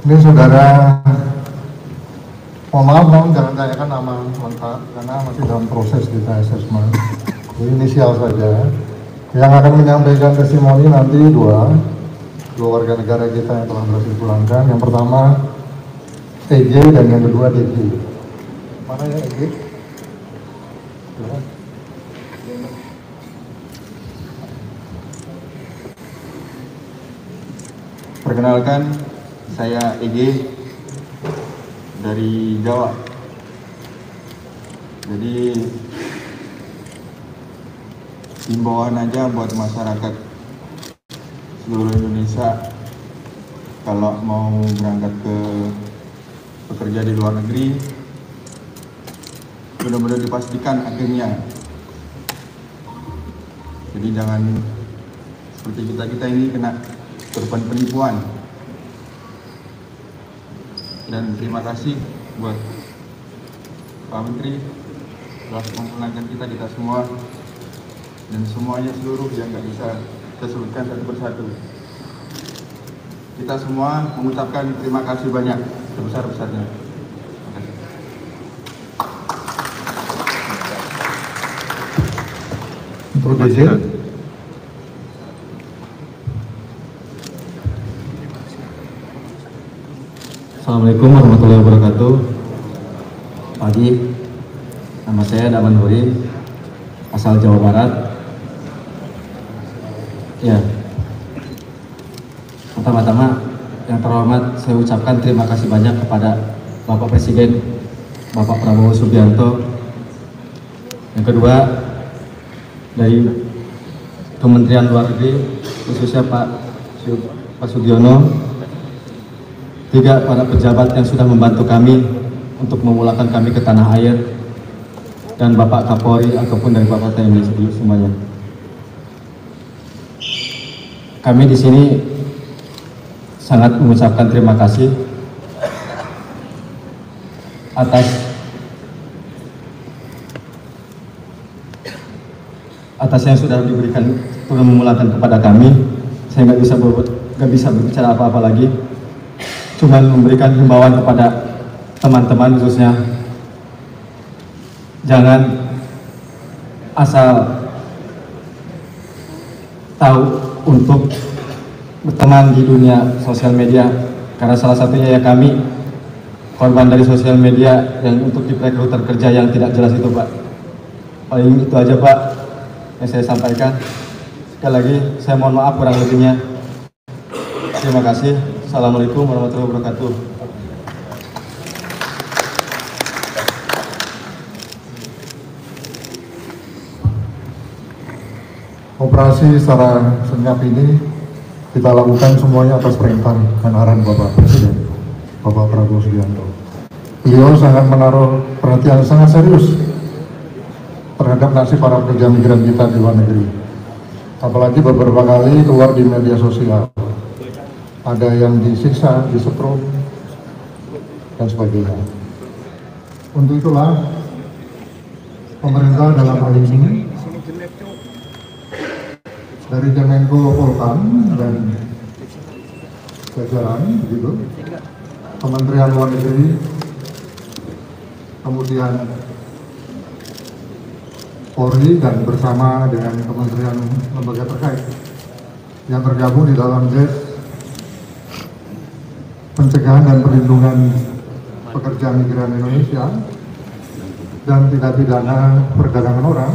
Ini saudara, mohon maaf dong, jangan tanyakan nama lengkap karena masih dalam proses kita assessment. Inisial saja. Yang akan menyampaikan testimoni nanti dua warga negara kita yang telah berhasil pulangkan. Yang pertama EJ dan yang kedua DG. Mana ya EJ? Perkenalkan, saya EG dari Jawa. Jadi himbauan aja buat masyarakat seluruh Indonesia, kalau mau berangkat ke bekerja di luar negeri, benar-benar dipastikan akhirnya. Jadi jangan seperti kita ini kena korban penipuan. Dan terima kasih buat Pak Menteri telah memulangkan kita semua dan semuanya seluruh yang nggak bisa kita sebutkan satu persatu. Kita semua mengucapkan terima kasih banyak sebesar-besarnya. Untuk DG. Assalamualaikum warahmatullahi wabarakatuh. Pagi, nama saya Daman Huri, asal Jawa Barat. Ya, pertama-tama yang terhormat saya ucapkan terima kasih banyak kepada Bapak Presiden, Bapak Prabowo Subianto. Yang kedua, dari Kementerian Luar Negeri, khususnya Pak Sugiono. Tiga, para pejabat yang sudah membantu kami untuk memulangkan kami ke tanah air, dan Bapak Kapolri ataupun dari Bapak TNI semuanya. Kami di sini sangat mengucapkan terima kasih atas yang sudah diberikan, sudah memulangkan kepada kami. Saya nggak bisa berbicara apa-apa lagi. Cuman memberikan himbauan kepada teman-teman, khususnya jangan asal tahu untuk berteman di dunia sosial media, karena salah satunya ya kami korban dari sosial media yang untuk direkrut kerja yang tidak jelas itu, Pak. Paling itu aja, Pak, yang saya sampaikan. Sekali lagi saya mohon maaf kurang lebihnya. Terima kasih. Assalamualaikum warahmatullahi wabarakatuh. Operasi secara senyap ini kita lakukan semuanya atas perintah dan arahan Bapak Presiden, Bapak Prabowo Subianto. Beliau sangat menaruh perhatian sangat serius terhadap nasib para pekerja migran kita di luar negeri. Apalagi beberapa kali keluar di media sosial, ada yang disiksa, disetrum, dan sebagainya. Untuk itulah pemerintah dalam hal ini dari Kemenko Polhukam dan jajaran, begitu, Kementerian Luar Negeri, kemudian Polri, dan bersama dengan kementerian lembaga terkait yang tergabung di dalam JES Pencegahan dan Perlindungan Pekerja Migran Indonesia dan Tindak Pidana Perdagangan Orang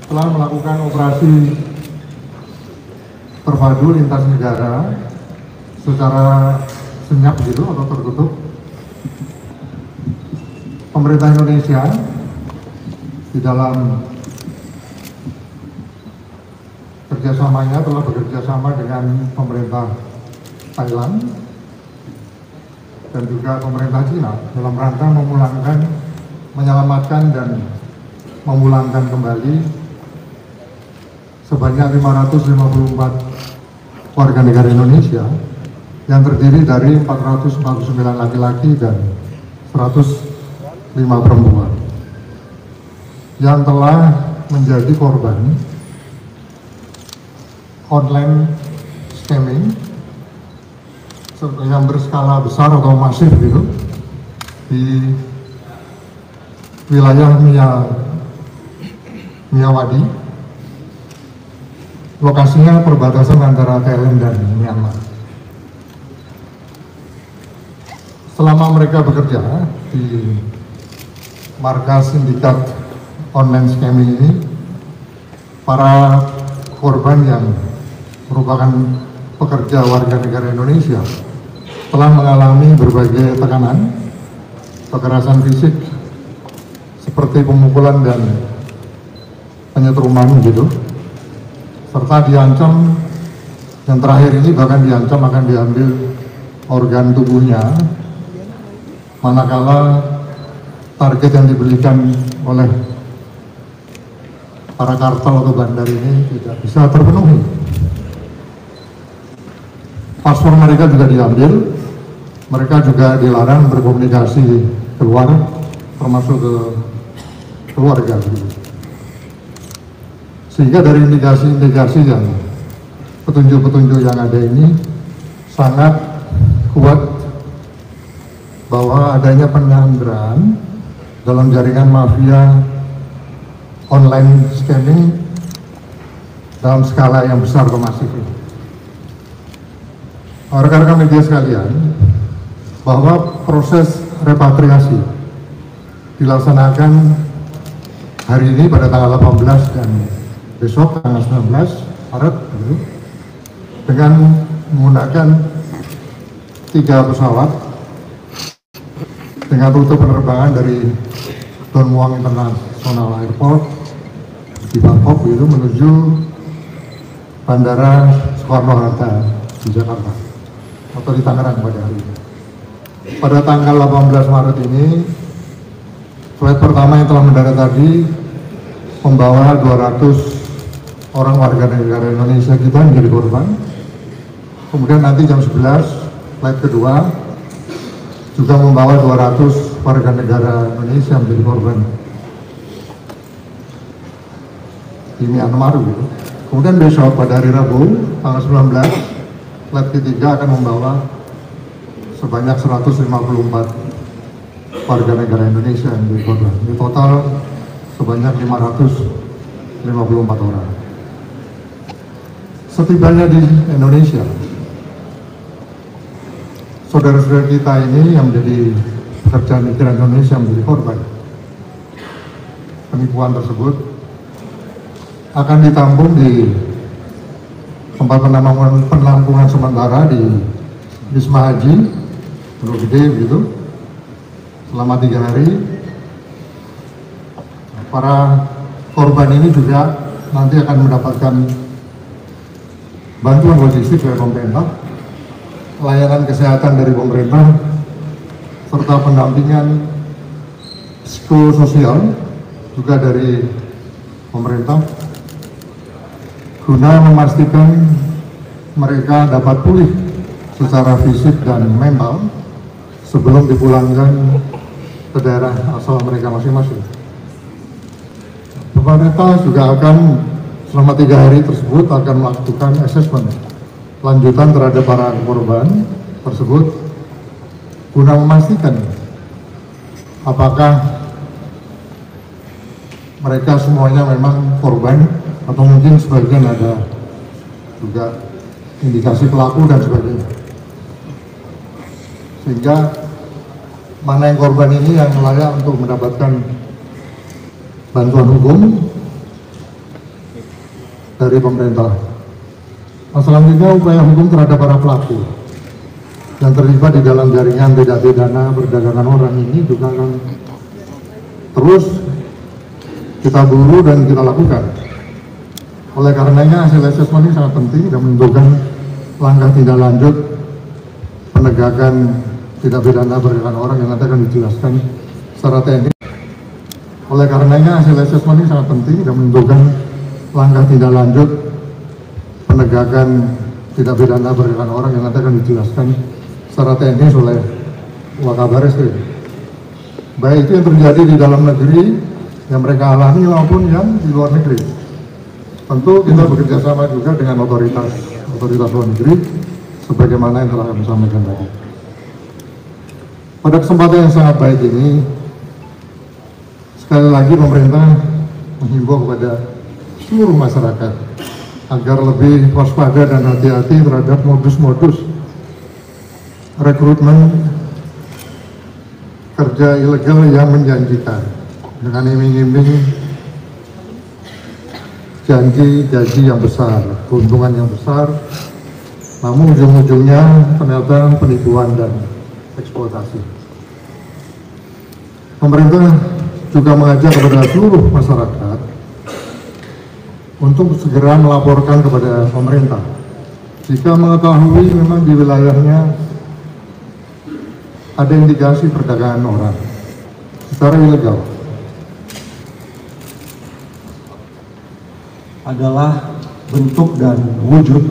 telah melakukan operasi terpadu lintas negara secara senyap gitu atau tertutup. Pemerintah Indonesia di dalam kerjasamanya telah bekerjasama dengan pemerintah Thailand dan juga pemerintah Cina dalam rangka menyelamatkan dan memulangkan kembali sebanyak 554 warga negara Indonesia yang terdiri dari 449 laki-laki dan 105 perempuan yang telah menjadi korban online scamming yang berskala besar atau masif gitu di wilayah Miyawadi, lokasinya perbatasan antara Thailand dan Myanmar. Selama mereka bekerja di markas sindikat online scamming ini, para korban yang merupakan pekerja warga negara Indonesia telah mengalami berbagai tekanan, kekerasan fisik seperti pemukulan dan penyetruman gitu, serta diancam, yang terakhir ini bahkan diancam akan diambil organ tubuhnya manakala target yang diberikan oleh para kartel atau bandar ini tidak bisa terpenuhi. Paspor mereka juga diambil, mereka juga dilarang berkomunikasi keluar, termasuk ke keluarga. Sehingga dari indikasi-indikasi yang petunjuk-petunjuk yang ada ini sangat kuat bahwa adanya penyanderaan dalam jaringan mafia online scamming dalam skala yang besar atau masif. Rekan-rekan media sekalian, bahwa proses repatriasi dilaksanakan hari ini pada tanggal 18 dan besok tanggal 19 Maret dengan menggunakan 3 pesawat dengan rute penerbangan dari Don Muang International Airport di Bangkok itu menuju Bandara Soekarno-Hatta di Jakarta atau di Tangerang pada hari ini. Pada tanggal 18 Maret ini, flight pertama yang telah mendarat tadi membawa 200 orang warga negara Indonesia kita menjadi korban. Kemudian nanti jam 11, flight kedua juga membawa 200 warga negara Indonesia menjadi korban di Myanmar gitu. Kemudian besok pada hari Rabu tanggal 19, flight ketiga akan membawa sebanyak 154 warga negara Indonesia yang menjadi korban. Di total sebanyak 554 orang. Setibanya di Indonesia, saudara-saudara kita ini yang menjadi pekerja migran Indonesia menjadi korban penipuan tersebut akan ditampung di tempat penampungan sementara di Wisma Haji Pondok Gede gitu selama 3 hari. Para korban ini juga nanti akan mendapatkan bantuan logistik dari pemerintah, layanan kesehatan dari pemerintah, serta pendampingan psikososial juga dari pemerintah guna memastikan mereka dapat pulih secara fisik dan mental sebelum dipulangkan ke daerah asal mereka masing-masing. Pemerintah juga akan selama 3 hari tersebut akan melakukan asesmen lanjutan terhadap para korban tersebut guna memastikan apakah mereka semuanya memang korban atau mungkin sebagian ada juga indikasi pelaku dan sebagainya, sehingga mana yang korban ini yang layak untuk mendapatkan bantuan hukum dari pemerintah. Nah, selanjutnya upaya hukum terhadap para pelaku yang terlibat di dalam jaringan tindak pidana perdagangan orang ini juga akan terus kita buru dan kita lakukan. Oleh karenanya hasil asesmen ini sangat penting dan menentukan langkah tindak lanjut penegakan tindak pidana perdagangan orang yang nanti akan dijelaskan secara teknis. Oleh karenanya hasil asesmen ini sangat penting dan menentukan langkah tindak lanjut penegakan tindak pidana perdagangan orang yang nanti akan dijelaskan secara teknis oleh Wakabaris. Baik itu yang terjadi di dalam negeri yang mereka alami maupun yang di luar negeri. Tentu kita bekerja sama juga dengan otoritas luar negeri sebagaimana yang telah kami sampaikan tadi. Pada kesempatan yang sangat baik ini, sekali lagi pemerintah menghimbau kepada seluruh masyarakat agar lebih waspada dan hati-hati terhadap modus-modus rekrutmen kerja ilegal yang menjanjikan dengan iming-iming janji gaji yang besar, keuntungan yang besar, namun ujung-ujungnya ternyata penipuan dan eksploitasi. Pemerintah juga mengajak kepada seluruh masyarakat untuk segera melaporkan kepada pemerintah jika mengetahui memang di wilayahnya ada indikasi perdagangan orang secara ilegal. Adalah bentuk dan wujud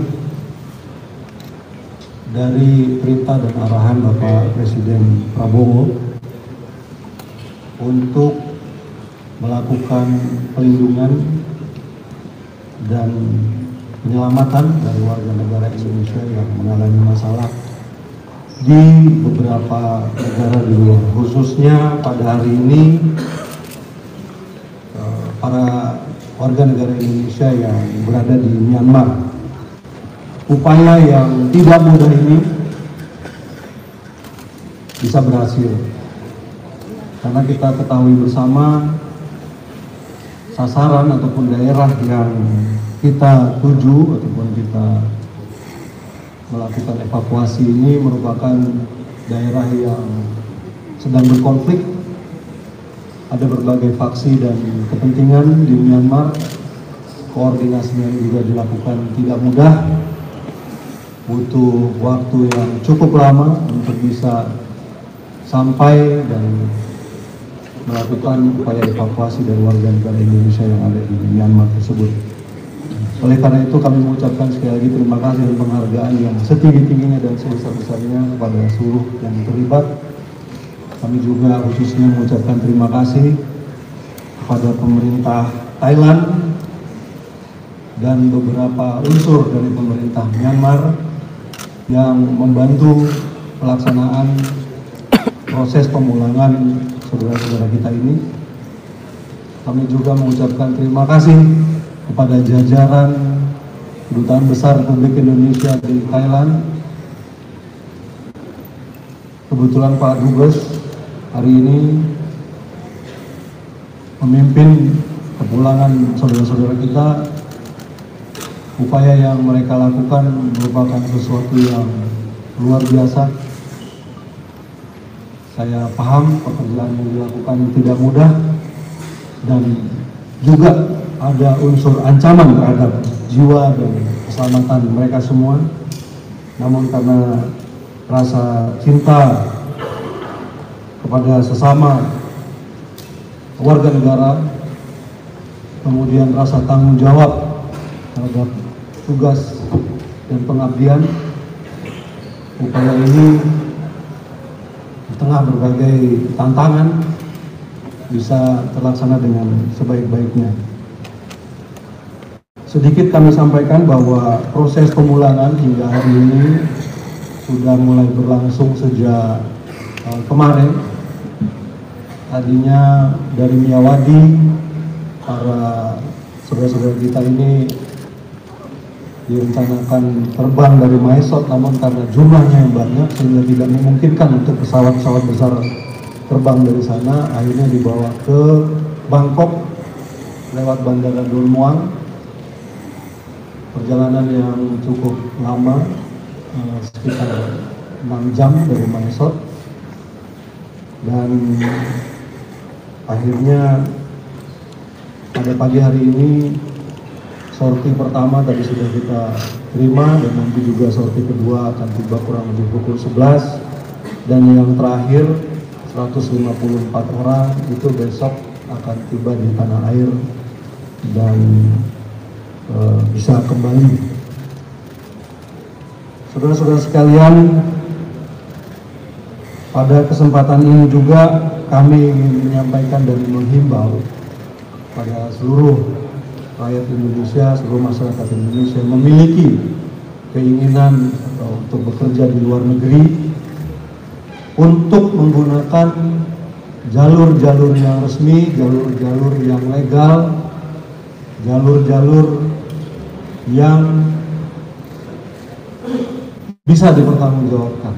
dari perintah dan arahan Bapak Presiden Prabowo untuk melakukan pelindungan dan penyelamatan dari warga negara Indonesia yang mengalami masalah di beberapa negara di luar, khususnya pada hari ini para warga negara Indonesia yang berada di Myanmar. Upaya yang tidak mudah ini bisa berhasil karena kita ketahui bersama sasaran ataupun daerah yang kita tuju ataupun kita melakukan evakuasi ini merupakan daerah yang sedang berkonflik. Ada berbagai faksi dan kepentingan di Myanmar. Koordinasinya juga dilakukan tidak mudah, butuh waktu yang cukup lama untuk bisa sampai dan melakukan upaya evakuasi dari warga negara Indonesia yang ada di Myanmar tersebut. Oleh karena itu kami mengucapkan sekali lagi terima kasih dan penghargaan yang setinggi-tingginya dan sebesar-besarnya kepada seluruh yang terlibat. Kami juga khususnya mengucapkan terima kasih kepada pemerintah Thailand dan beberapa unsur dari pemerintah Myanmar yang membantu pelaksanaan proses pemulangan saudara-saudara kita ini. Kami juga mengucapkan terima kasih kepada jajaran Kedutaan Besar Republik Indonesia di Thailand. Kebetulan Pak Dubes hari ini memimpin kepulangan saudara-saudara kita. Upaya yang mereka lakukan merupakan sesuatu yang luar biasa. Saya paham pekerjaan yang dilakukan tidak mudah dan juga ada unsur ancaman terhadap jiwa dan keselamatan mereka semua. Namun karena rasa cinta kepada sesama warga negara, kemudian rasa tanggung jawab terhadap tugas dan pengabdian, upaya ini di tengah berbagai tantangan bisa terlaksana dengan sebaik-baiknya. Sedikit kami sampaikan bahwa proses pemulangan hingga hari ini sudah mulai berlangsung sejak kemarin. Tadinya dari Miyawadi, para saudara-saudara kita ini direncanakan terbang dari Mysore, namun karena jumlahnya yang banyak sehingga tidak memungkinkan untuk pesawat-pesawat besar terbang dari sana. Akhirnya dibawa ke Bangkok lewat Bandara Don Muang. Perjalanan yang cukup lama, sekitar 6 jam dari Mysore, dan akhirnya pada pagi hari ini sorti pertama tadi sudah kita terima, dan nanti juga sorti kedua akan tiba kurang lebih pukul 11, dan yang terakhir 154 orang itu besok akan tiba di tanah air dan bisa kembali. Saudara-saudara sekalian, pada kesempatan ini juga kami ingin menyampaikan dan menghimbau pada seluruh rakyat Indonesia, seluruh masyarakat Indonesia yang memiliki keinginan atau untuk bekerja di luar negeri untuk menggunakan jalur-jalur yang resmi, jalur-jalur yang legal, jalur-jalur yang bisa dipertanggungjawabkan.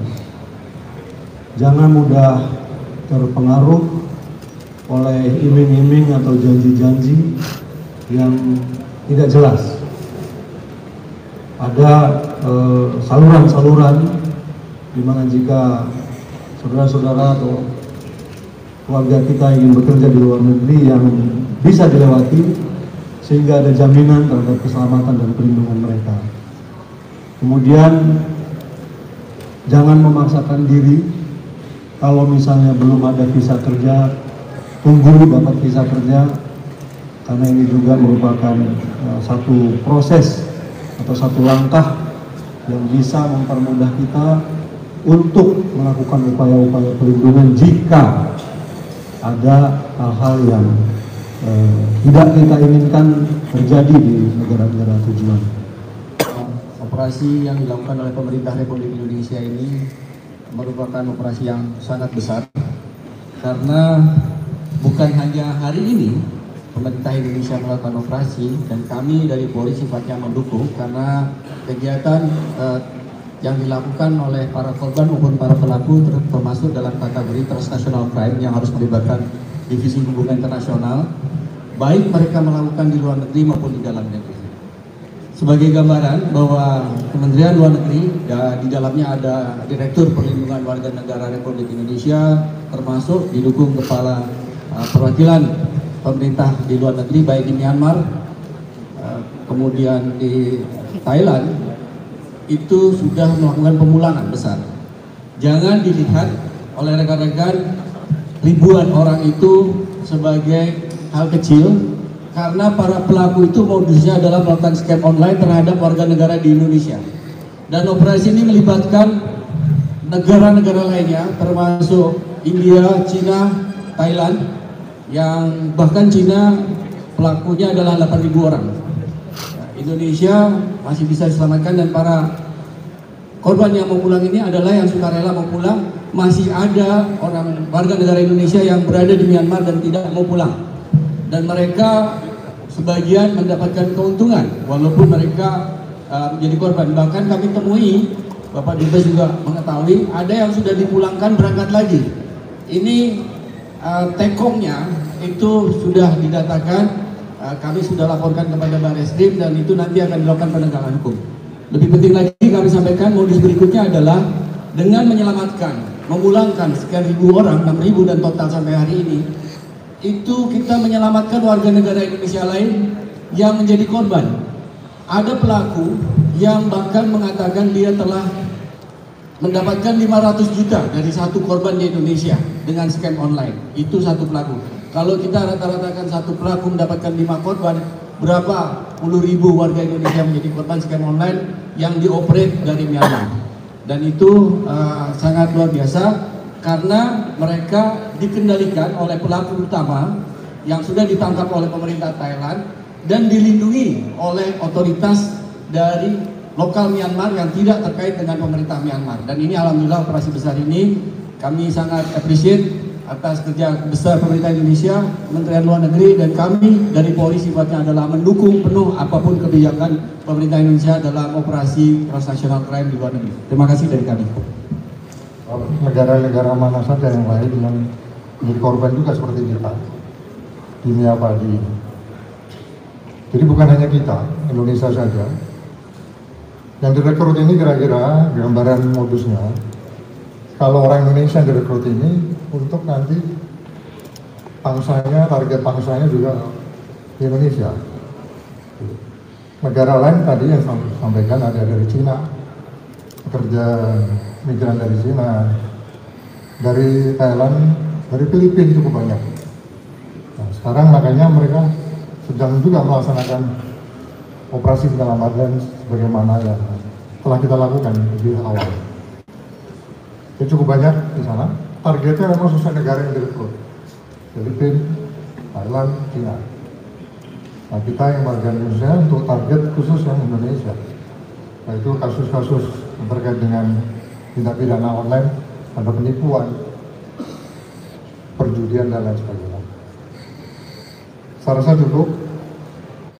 Jangan mudah terpengaruh oleh iming-iming atau janji-janji yang tidak jelas. Ada saluran-saluran di mana jika saudara-saudara atau keluarga kita ingin bekerja di luar negeri yang bisa dilewati sehingga ada jaminan terhadap keselamatan dan perlindungan mereka. Kemudian jangan memaksakan diri. Kalau misalnya belum ada visa kerja, tunggu dapat visa kerja, karena ini juga merupakan satu proses atau satu langkah yang bisa mempermudah kita untuk melakukan upaya-upaya perlindungan jika ada hal-hal yang tidak kita inginkan terjadi di negara-negara tujuan. Operasi yang dilakukan oleh pemerintah Republik Indonesia ini merupakan operasi yang sangat besar, karena bukan hanya hari ini pemerintah Indonesia melakukan operasi dan kami dari Polri sifatnya mendukung, karena kegiatan yang dilakukan oleh para korban maupun para pelaku termasuk dalam kategori transnational crime yang harus melibatkan divisi hubungan internasional, baik mereka melakukan di luar negeri maupun di dalam negeri. Sebagai gambaran bahwa Kementerian Luar Negeri di dalamnya ada Direktur Perlindungan Warga Negara Republik Indonesia, termasuk didukung kepala perwakilan pemerintah di luar negeri baik di Myanmar, kemudian di Thailand, itu sudah melakukan pemulangan besar. Jangan dilihat oleh rekan-rekan ribuan orang itu sebagai hal kecil, karena para pelaku itu modusnya adalah melakukan scam online terhadap warga negara di Indonesia. Dan operasi ini melibatkan negara-negara lainnya termasuk India, Cina, Thailand, yang bahkan Cina pelakunya adalah 8.000 orang. Indonesia masih bisa diselamatkan, dan para korban yang mau pulang ini adalah yang sukarela mau pulang. Masih ada orang warga negara Indonesia yang berada di Myanmar dan tidak mau pulang, dan mereka sebagian mendapatkan keuntungan walaupun mereka menjadi korban. Bahkan kami temui, Bapak Dubes juga mengetahui, ada yang sudah dipulangkan berangkat lagi. Ini tekongnya itu sudah didatakan. Kami sudah laporkan kepada Barreskrim dan itu nanti akan dilakukan penegakan hukum. Lebih penting lagi kami sampaikan, modus berikutnya adalah dengan menyelamatkan, memulangkan sekian ribu orang, 6.000 dan total sampai hari ini, itu kita menyelamatkan warga negara Indonesia lain yang menjadi korban. Ada pelaku yang bahkan mengatakan dia telah mendapatkan 500 juta dari satu korban di Indonesia dengan scam online. Itu satu pelaku. Kalau kita rata-ratakan satu pelaku mendapatkan 5 korban, berapa puluh ribu warga Indonesia menjadi korban scam online yang dioperate dari Myanmar. Dan itu sangat luar biasa, karena mereka dikendalikan oleh pelaku utama yang sudah ditangkap oleh pemerintah Thailand dan dilindungi oleh otoritas dari lokal Myanmar yang tidak terkait dengan pemerintah Myanmar. Dan ini alhamdulillah operasi besar ini kami sangat appreciate atas kerja besar pemerintah Indonesia, Kementerian Luar Negeri, dan kami dari Polri sifatnya adalah mendukung penuh apapun kebijakan pemerintah Indonesia dalam operasi transnational crime di luar negeri. Terima kasih dari kami. Negara-negara mana saja yang lain yang menjadi korban juga seperti kita di Mia Padi. Jadi bukan hanya kita, Indonesia saja. Yang direkrut ini kira-kira gambaran modusnya. Kalau orang Indonesia yang direkrut ini untuk nanti pangsanya, target pangsanya juga di Indonesia. Negara lain tadi yang sampaikan ada dari Cina, pekerja migran dari Cina, dari Thailand, dari Filipina cukup banyak. Nah, sekarang makanya mereka sedang juga melaksanakan operasi penyelamatan sebagaimana yang telah kita lakukan di awal. Jadi cukup banyak di sana. Targetnya memang sesuai negara yang direkrut, Filipina, Thailand, Cina. Nah, kita yang warga Indonesia untuk target khusus yang Indonesia. Nah itu kasus-kasus yang terkait dengan tindak pidana online, ada penipuan, perjudian dan lain sebagainya. Saya rasa cukup.